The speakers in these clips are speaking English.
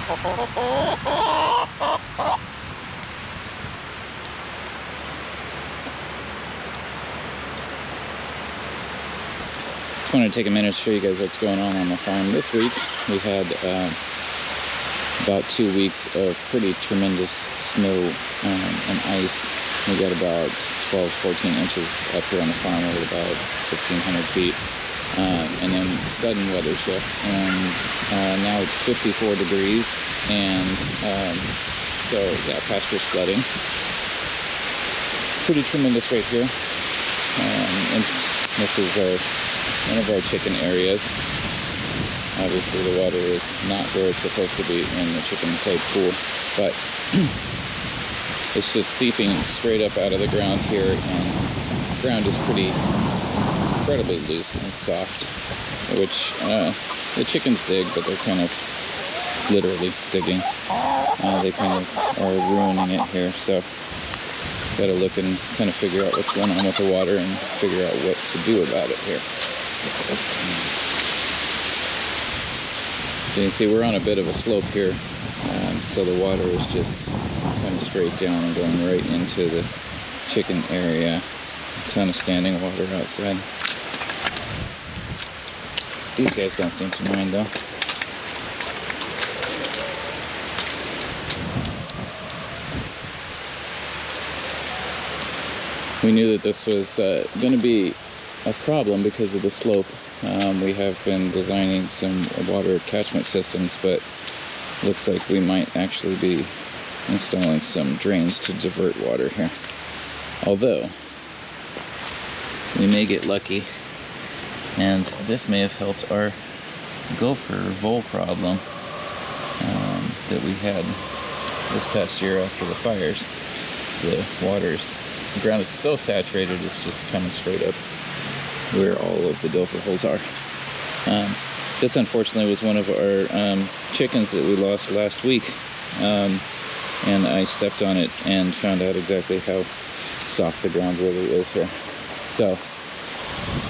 Just wanted to take a minute to show you guys what's going on the farm this week. We had about 2 weeks of pretty tremendous snow and ice. We got about 12-14 inches up here on the farm. We're at about 1,600 feet. And then sudden weather shift, and now it's 54 degrees, and so yeah, pasture's flooding. Pretty tremendous right here. And this is one of our chicken areas. Obviously the water is not where it's supposed to be in the chicken clay pool, but it's just seeping straight up out of the ground here, and the ground is pretty incredibly loose and soft, which the chickens dig, but they're kind of literally digging. They kind of are ruining it here, so gotta look and kind of figure out what's going on with the water and figure out what to do about it here. So you can see we're on a bit of a slope here, so the water is just kind of straight down and going right into the chicken area. A ton of standing water outside. These guys don't seem to mind though. We knew that this was going to be a problem because of the slope. We have been designing some water catchment systems, but looks like we might actually be installing some drains to divert water here. Although, we may get lucky, and this may have helped our gopher vole problem that we had this past year after the fires. So the ground is so saturated, it's just coming straight up where all of the gopher holes are. This unfortunately was one of our chickens that we lost last week, and I stepped on it and found out exactly how soft the ground really is here. So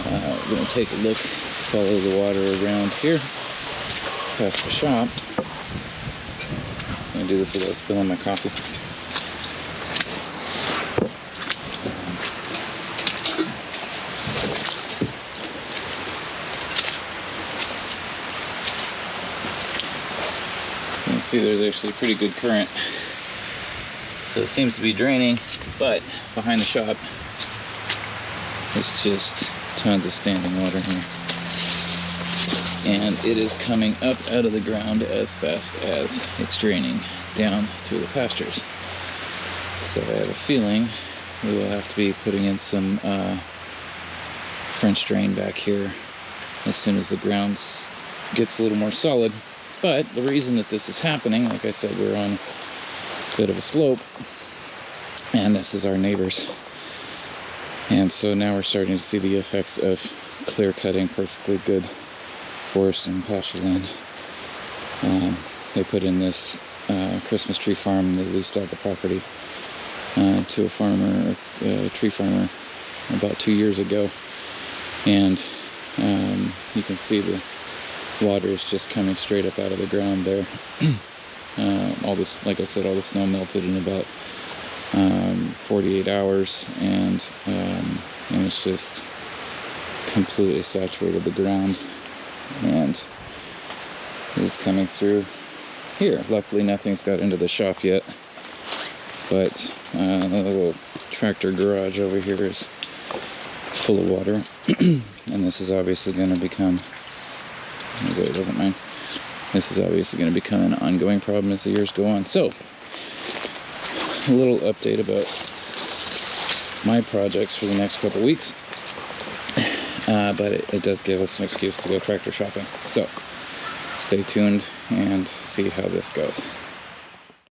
we're going to take a look, follow the water around here past the shop. I'm going to do this without spilling my coffee. So you can see there's actually a pretty good current. So it seems to be draining, but behind the shop there's just tons of standing water here. And it is coming up out of the ground as fast as it's draining down through the pastures. So I have a feeling we will have to be putting in some French drain back here as soon as the ground gets a little more solid. But the reason that this is happening, like I said, we're on a bit of a slope, and this is our neighbors. And so now we're starting to see the effects of clear cutting perfectly good forest and pasture land. They put in this Christmas tree farm. They leased out the property to a tree farmer about 2 years ago. And you can see the water is just coming straight up out of the ground there. All this, like I said, all the snow melted in about 48 hours, and it's just completely saturated the ground, and is coming through here. Luckily nothing's got into the shop yet, but the little tractor garage over here is full of water. And this is obviously going to become, Zoe doesn't mind, this is obviously going to become an ongoing problem as the years go on. So a little update about my projects for the next couple weeks, but it does give us an excuse to go tractor shopping. So stay tuned and see how this goes.